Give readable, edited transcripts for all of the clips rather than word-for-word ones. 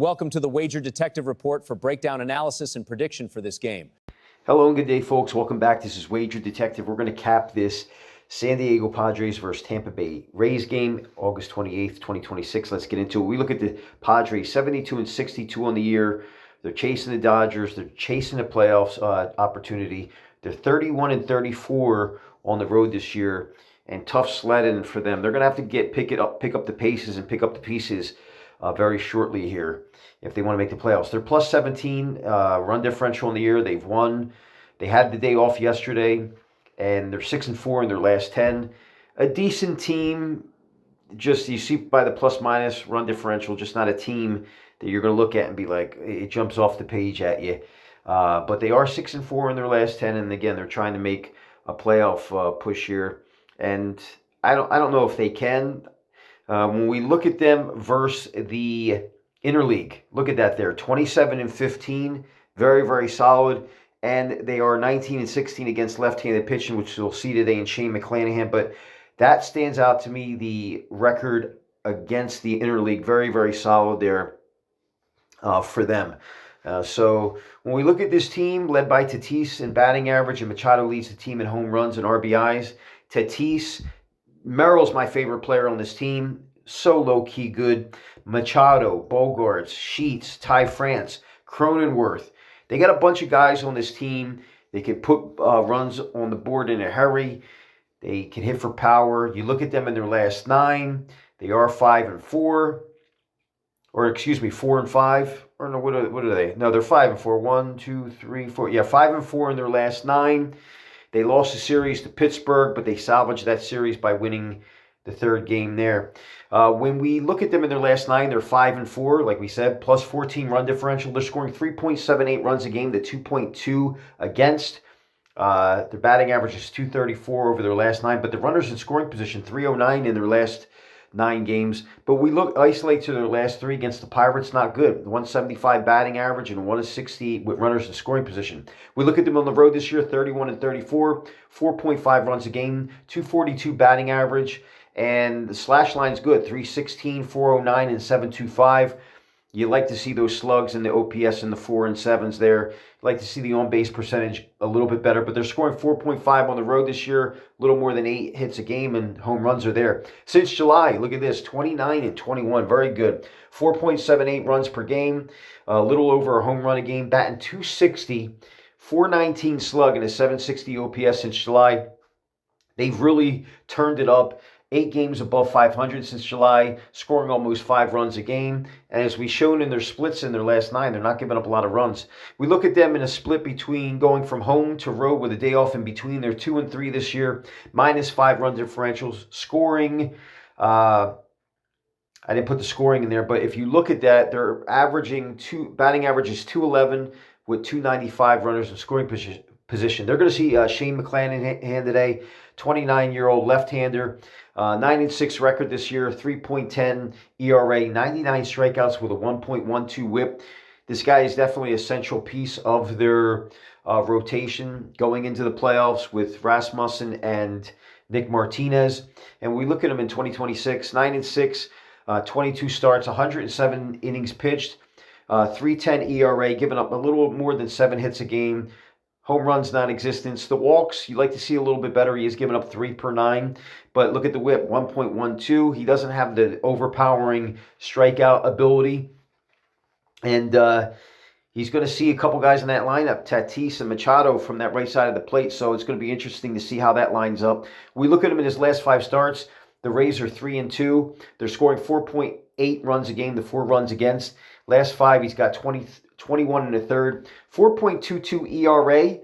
Welcome to the Wager Detective Report for breakdown analysis and prediction for this game. Hello and good day, folks. Welcome back. This is Wager Detective. We're going to cap this San Diego Padres versus Tampa Bay Rays game, August 28th, 2026. Let's get into it. We look at the Padres, 72-62 on the year. They're chasing the Dodgers. They're chasing the playoffs opportunity. They're 31-34 on the road this year, and tough sledding for them. They're going to have to pick up the paces and pick up the pieces very shortly here if they want to make the playoffs. They're plus 17 run differential in the year. They've won. They had the day off yesterday, and they're 6-4 in their last 10. A decent team, just you see by the plus minus run differential, just not a team that you're going to look at and be like, it jumps off the page at you. But they are 6-4 in their last 10, and again, they're trying to make a playoff push here. And I don't know if they can. When we look at them versus the interleague, look at that there, 27-15, very, very solid. And they are 19-16 against left-handed pitching, which we'll see today in Shane McClanahan. But that stands out to me, the record against the interleague, very, very solid there for them. So when we look at this team, led by Tatis in batting average, and Machado leads the team in home runs and RBIs. Tatis, Merrill's my favorite player on this team. So low-key good. Machado, Bogarts, Sheets, Ty France, Cronenworth. They got a bunch of guys on this team. They can put runs on the board in a hurry. They can hit for power. You look at them in their last 9. They are 5-4. Or excuse me, 4-5. Or no, what are they? No, they're 5-4. 1, 2, 3, 4. Yeah, 5-4 in their last 9. They lost the series to Pittsburgh, but they salvaged that series by winning the third game there. When we look at them in their last 9, they're 5-4, like we said, plus 14 run differential. They're scoring 3.78 runs a game to 2.2 against. Their batting average is 234 over their last 9, but the runners in scoring position, 309 in their last 9 games. But we isolate to their last 3 against the Pirates, not good. 175 batting average and 160 with runners in scoring position. We look at them on the road this year, 31-34, 4.5 runs a game, 242 batting average, and the slash line's good, 316, 409, and 725. You like to see those slugs and the OPS in the 4 and 7s there. You like to see the on-base percentage a little bit better, but they're scoring 4.5 on the road this year, a little more than 8 hits a game, and home runs are there. Since July, look at this, 29-21, very good. 4.78 runs per game, a little over a home run a game, batting 260, 419 slug, and a 760 OPS since July. They've really turned it up. 8 games above 500 since July, scoring almost 5 runs a game. And as we've shown in their splits in their last 9, they're not giving up a lot of runs. We look at them in a split between going from home to road with a day off in between. They're 2-3 this year, -5 run differentials. Scoring, I didn't put the scoring in there, but if you look at that, they're averaging batting average is 211 with 295 runners in scoring position. They're going to see Shane McClanahan today, 29-year-old left-hander. 9-6 record this year, 3.10 ERA, 99 strikeouts with a 1.12 whip. This guy is definitely a central piece of their rotation going into the playoffs with Rasmussen and Nick Martinez. And we look at him in 2026, 9-6, 22 starts, 107 innings pitched, 3.10 ERA, giving up a little more than 7 hits a game. Home runs non-existent. The walks, you like to see a little bit better. He has given up 3 per 9. But look at the whip, 1.12. He doesn't have the overpowering strikeout ability. And he's going to see a couple guys in that lineup, Tatis and Machado from that right side of the plate. So it's going to be interesting to see how that lines up. We look at him in his last 5 starts. The Rays are 3-2. They're scoring 4.8 runs a game to 4 runs against. Last 5, he's got 21 1/3, 4.22 ERA,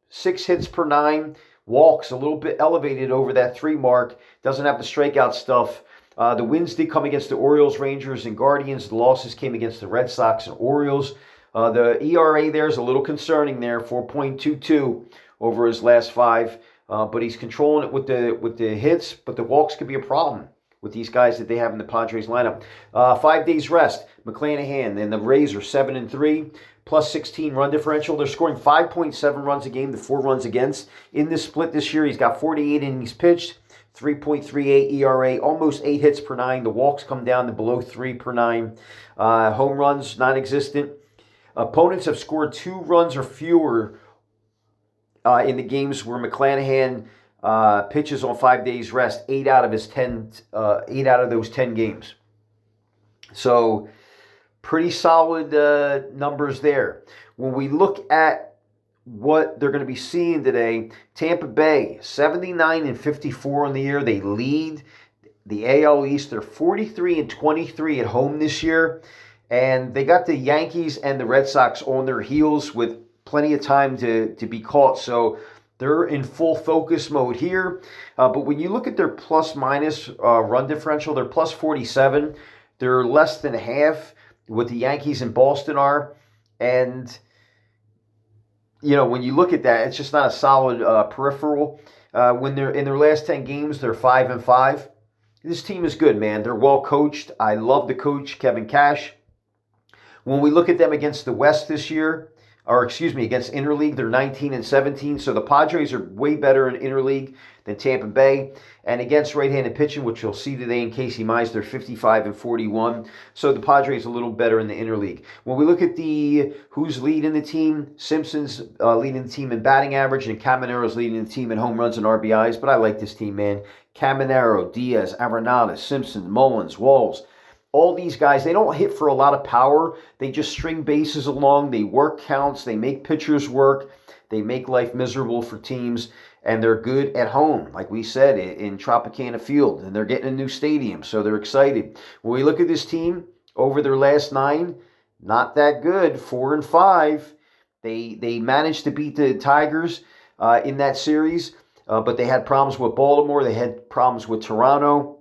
6 hits per 9, walks a little bit elevated over that 3 mark, doesn't have the strikeout stuff. The wins did come against the Orioles, Rangers, and Guardians. The losses came against the Red Sox and Orioles. The ERA there is a little concerning there, 4.22 over his last 5. But he's controlling it with the hits, but the walks could be a problem with these guys that they have in the Padres lineup. 5 days rest. McClanahan and the Rays are 7-3, plus 16 run differential. They're scoring 5.7 runs a game to 4 runs against. In this split this year, he's got 48 innings pitched, 3.38 ERA, almost 8 hits per 9. The walks come down to below 3 per 9. Home runs, non-existent. Opponents have scored 2 runs or fewer in the games where McClanahan pitches on 5 days rest. 8 out of those 10 games. So pretty solid numbers there. When we look at what they're going to be seeing today, Tampa Bay 79-54 on the year. They lead the AL East. They're 43-23 at home this year, and they got the Yankees and the Red Sox on their heels with plenty of time to be caught. So they're in full focus mode here. But when you look at their plus-minus run differential, they're plus 47. They're less than half what the Yankees and Boston are. And, you know, when you look at that, it's just not a solid peripheral. When they're in their last 10 games, they're 5-5. This team is good, man. They're well coached. I love the coach, Kevin Cash. When we look at them against the West this year, against Interleague, they're 19-17. So the Padres are way better in Interleague than Tampa Bay. And against right-handed pitching, which you'll see today in Casey Mize, they're 55-41. So the Padres a little better in the Interleague. When we look at who's leading the team, Simpson's leading the team in batting average, and Camanero's leading the team in home runs and RBIs. But I like this team, man. Caminero, Diaz, Arenado, Simpson, Mullins, Walls. All these guys, they don't hit for a lot of power. They just string bases along. They work counts. They make pitchers work. They make life miserable for teams. And they're good at home, like we said, in Tropicana Field. And they're getting a new stadium, so they're excited. When we look at this team, over their last 9, not that good, 4-5. They managed to beat the Tigers in that series, but they had problems with Baltimore. They had problems with Toronto.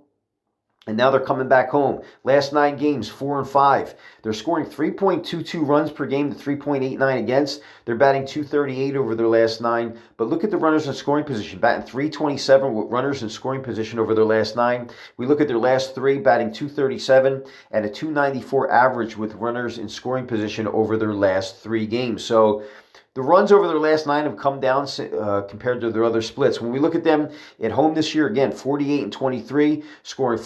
And now they're coming back home. Last 9 games, 4-5. They're scoring 3.22 runs per game to 3.89 against. They're batting .238 over their last 9. But look at the runners in scoring position. Batting .327 with runners in scoring position over their last 9. We look at their last 3, batting .237 and a .294 average with runners in scoring position over their last 3 games. So the runs over their last 9 have come down compared to their other splits. When we look at them at home this year, again, 48-23, scoring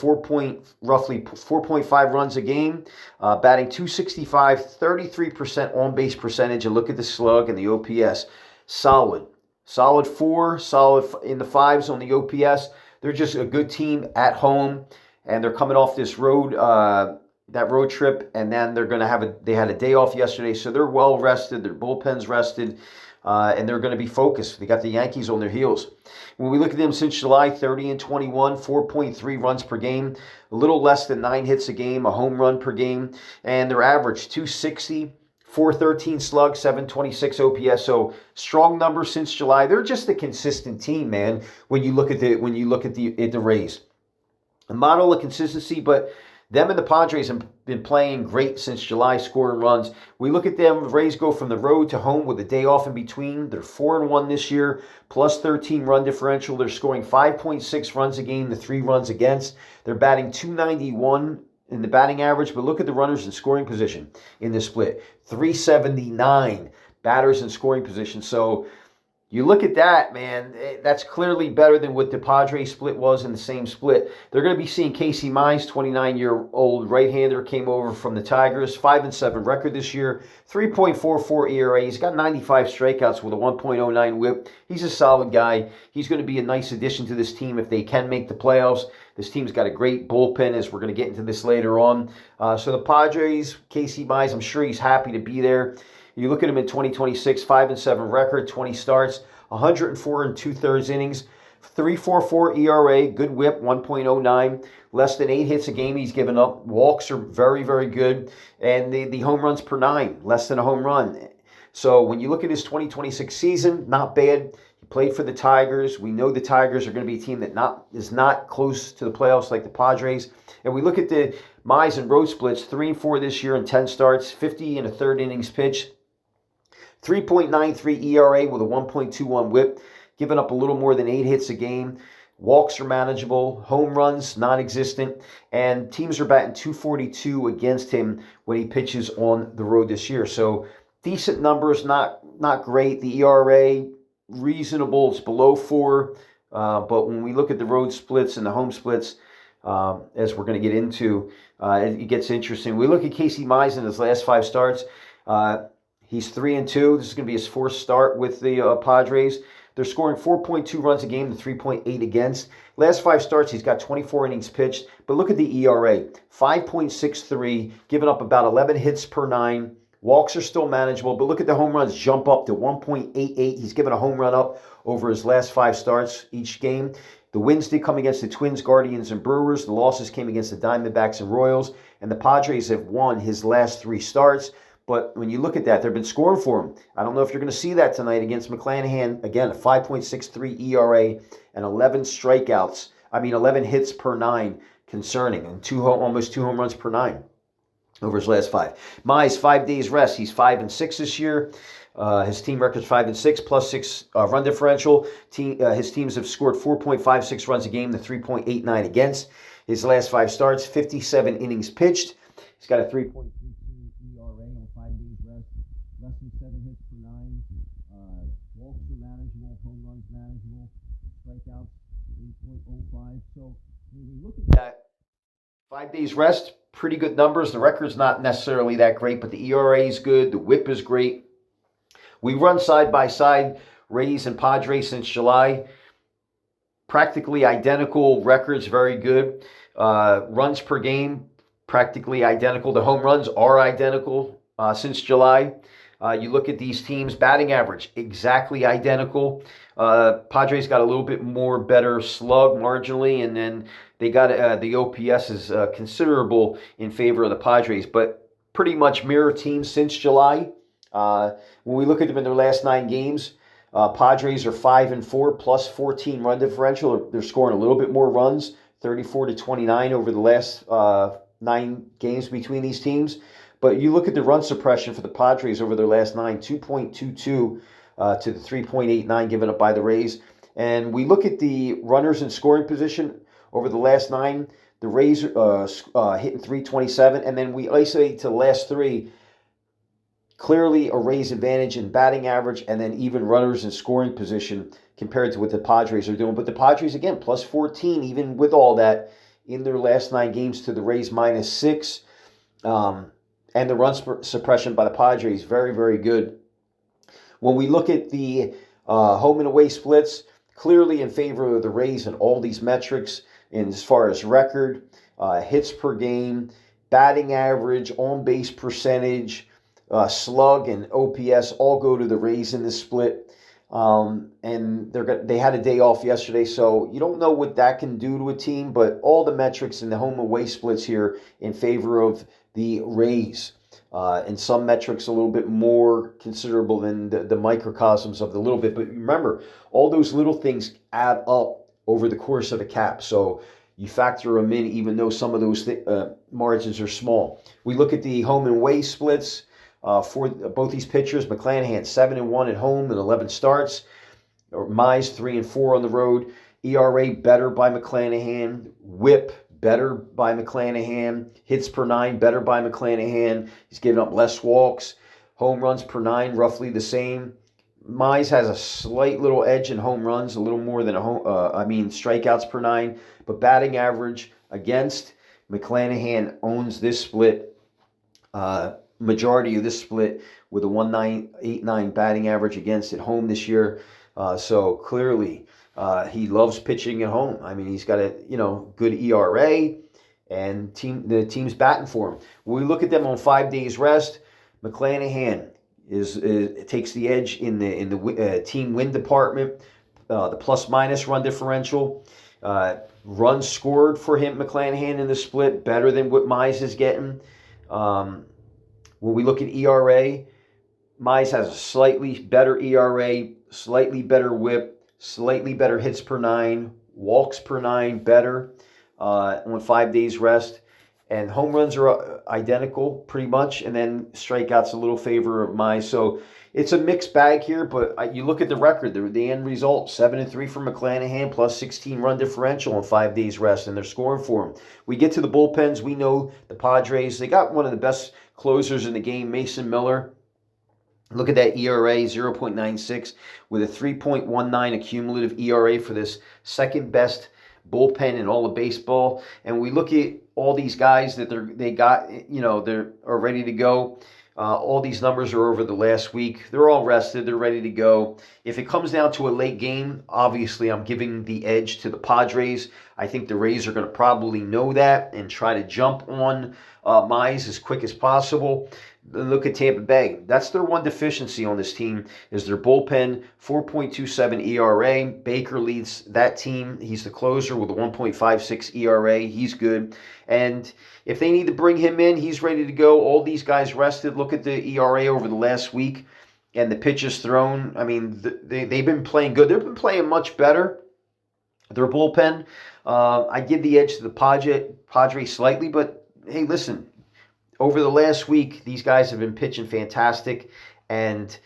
roughly 4.5 runs a game, batting .265, 33% on-base percentage, and look at the slug and the OPS. Solid 4, solid in the 5s on the OPS. They're just a good team at home, and they're coming off this road trip, and then they're going to they had a day off yesterday, so they're well rested, their bullpen's rested, and they're going to be focused. They got the Yankees on their heels. When we look at them since July, 30-21, 4.3 runs per game, a little less than 9 hits a game, a home run per game, and their average, .260, .413 slug, .726 OPS. So strong numbers since July. They're just a consistent team, man. When you look at the Rays, a model of consistency, but them and the Padres have been playing great since July, scoring runs. We look at them, the Rays go from the road to home with a day off in between. They're 4-1 this year, plus 13 run differential. They're scoring 5.6 runs a game to 3 runs against. They're batting .291 in the batting average, but look at the runners in scoring position in this split. 379 batters in scoring position. So you look at that, man, that's clearly better than what the Padres split was in the same split. They're going to be seeing Casey Mize, 29-year-old right-hander, came over from the Tigers, 5-7 record this year, 3.44 ERA. He's got 95 strikeouts with a 1.09 whip. He's a solid guy. He's going to be a nice addition to this team if they can make the playoffs. This team's got a great bullpen, as we're going to get into this later on. So the Padres, Casey Mize, I'm sure he's happy to be there. You look at him in 2026, 5-7 record, 20 starts, 104 2/3 innings, 3.44 ERA, good whip, 1.09, less than 8 hits a game he's given up. Walks are very, very good, and the home runs per 9, less than a home run. So when you look at his 2026 season, not bad. He played for the Tigers. We know the Tigers are going to be a team that is not close to the playoffs like the Padres. And we look at the Mize and road splits, 3-4 this year in 10 starts, 50 1/3 innings pitched. 3.93 ERA with a 1.21 whip, giving up a little more than 8 hits a game. Walks are manageable. Home runs, non-existent. And teams are batting .242 against him when he pitches on the road this year. So decent numbers, not great. The ERA, reasonable. It's below 4. But when we look at the road splits and the home splits, as we're going to get into, it gets interesting. We look at Casey Mize in his last 5 starts. He's 3-2. This is going to be his 4th start with the Padres. They're scoring 4.2 runs a game to 3.8 against. Last 5 starts, he's got 24 innings pitched. But look at the ERA, 5.63, giving up about 11 hits per 9. Walks are still manageable, but look at the home runs jump up to 1.88. He's given a home run up over his last 5 starts each game. The wins did come against the Twins, Guardians, and Brewers. The losses came against the Diamondbacks and Royals. And the Padres have won his last 3 starts. But when you look at that, they've been scoring for him. I don't know if you're going to see that tonight against McClanahan. Again, a 5.63 ERA and 11 hits per 9, concerning, and almost 2 home runs per 9 over his last 5. Mize, 5 days rest. He's 5-6 this year. His team record's 5-6, +6 run differential. His teams have scored 4.56 runs a game to 3.89 against. His last 5 starts, 57 innings pitched. He's got a 3.32 ERA on 5 days rest, less than 7 hits per 9. Walks are manageable, home runs manageable, strikeouts 8.05. So when we look at that, 5 days rest, pretty good numbers. The record's not necessarily that great, but the ERA is good. The WHIP is great. We run side by side, Rays and Padres since July. Practically identical records, very good. Runs per game, practically identical. The home runs are identical since July. You look at these teams, batting average, exactly identical. Padres got a little bit more better slug marginally, and then they got the OPS is considerable in favor of the Padres, but pretty much mirror teams since July. When we look at them in their last 9 games, Padres are 5-4, +14 run differential. They're scoring a little bit more runs, 34-29 over the last 9 games between these teams. But you look at the run suppression for the Padres over their last 9, 2.22 to the 3.89 given up by the Rays. And we look at the runners in scoring position over the last 9. The Rays hitting 327, and then we isolate to the last 3. Clearly a Rays advantage in batting average and then even runners in scoring position compared to what the Padres are doing. But the Padres, again, +14, even with all that, in their last 9 games to the Rays -6. And the run suppression by the Padres, very, very good. When we look at the home and away splits, clearly in favor of the Rays in all these metrics, in as far as record, hits per game, batting average, on-base percentage, slug, and OPS all go to the Rays in this split. And they had a day off yesterday, so you don't know what that can do to a team, but all the metrics in the home away splits here in favor of the Rays. And some metrics a little bit more considerable than the microcosms of the little bit. But remember, all those little things add up over the course of a cap. So you factor them in even though some of those margins are small. We look at the home and away splits for both these pitchers. McClanahan 7-1 at home and 11 starts. Mize 3-4 on the road. ERA better by McClanahan. WHIP better by McClanahan. Hits per 9 better by McClanahan. He's giving up less walks. Home runs per 9 roughly the same. Mize has a slight little edge in home runs, a little more than strikeouts per 9. But batting average against, McClanahan owns this split. Majority of this split with a 1.89 batting average against at home this year. So clearly he loves pitching at home. I mean, he's got a good ERA, and the team's batting for him. When we look at them on 5 days rest, McClanahan takes the edge in the team win department. The plus-minus run differential, runs scored for him, McClanahan, in the split, better than what Mize is getting. When we look at ERA, Mize has a slightly better ERA, slightly better WHIP, slightly better hits per 9, walks per 9 better on 5 days rest. And home runs are identical pretty much, and then strikeouts a little favor of Mize. So it's a mixed bag here, but you look at the record, the end result, 7-3 for McClanahan, plus 16 run differential on 5 days rest, and they're scoring for him. We get to the bullpens. We know the Padres, they got one of the best closers in the game, Mason Miller. Look at that ERA, 0.96, with a 3.19 accumulative ERA for this second best bullpen in all of baseball. And we look at all these guys that they're ready to go. All these numbers are over the last week. They're all rested. They're ready to go. If it comes down to a late game, obviously I'm giving the edge to the Padres. I think the Rays are going to probably know that and try to jump on Mize as quick as possible. Look at Tampa Bay. That's their one deficiency on this team is their bullpen, 4.27 ERA. Baker leads that team. He's the closer with a 1.56 ERA. He's good. And if they need to bring him in, he's ready to go. All these guys rested. Look at the ERA over the last week and the pitches thrown. I mean, they've been playing good. They've been playing much better. Their bullpen, I give the edge to the Padres slightly, but hey, listen, over the last week, these guys have been pitching fantastic, and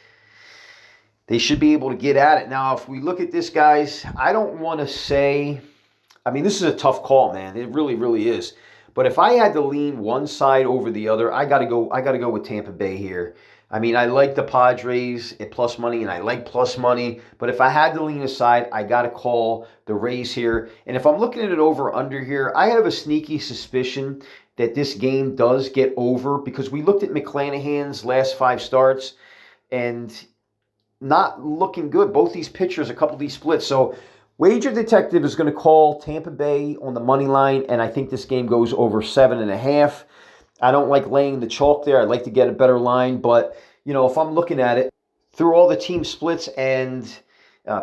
they should be able to get at it. Now, if we look at this, guys, I don't want to say, I mean, this is a tough call, man. It really, really is. But if I had to lean one side over the other, I gotta go with Tampa Bay here. I mean, I like the Padres at plus money, and I like plus money. But if I had to lean aside, I got to call the Rays here. And if I'm looking at it over-under here, I have a sneaky suspicion that this game does get over because we looked at McClanahan's last 5 starts and not looking good. Both these pitchers, a couple of these splits. So Wager Detective is going to call Tampa Bay on the money line, and I think this game goes over 7.5. I don't like laying the chalk there. I'd like to get a better line, but if I'm looking at it through all the team splits and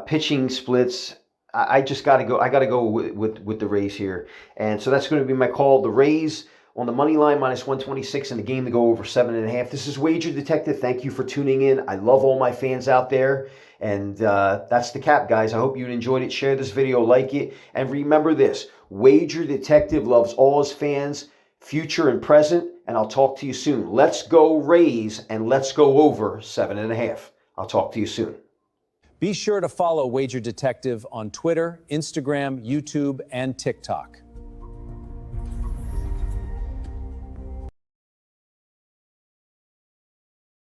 pitching splits, I just got to go. I got to go with the Rays here, and so that's going to be my call. The Rays on the money line -126 in the game to go over 7.5. This is Wager Detective. Thank you for tuning in. I love all my fans out there, and that's the cap, guys. I hope you enjoyed it. Share this video, like it, and remember this: Wager Detective loves all his fans, future and present, and I'll talk to you soon. Let's go Rays, and let's go over 7.5. I'll talk to you soon. Be sure to follow Wager Detective on Twitter, Instagram, YouTube, and TikTok.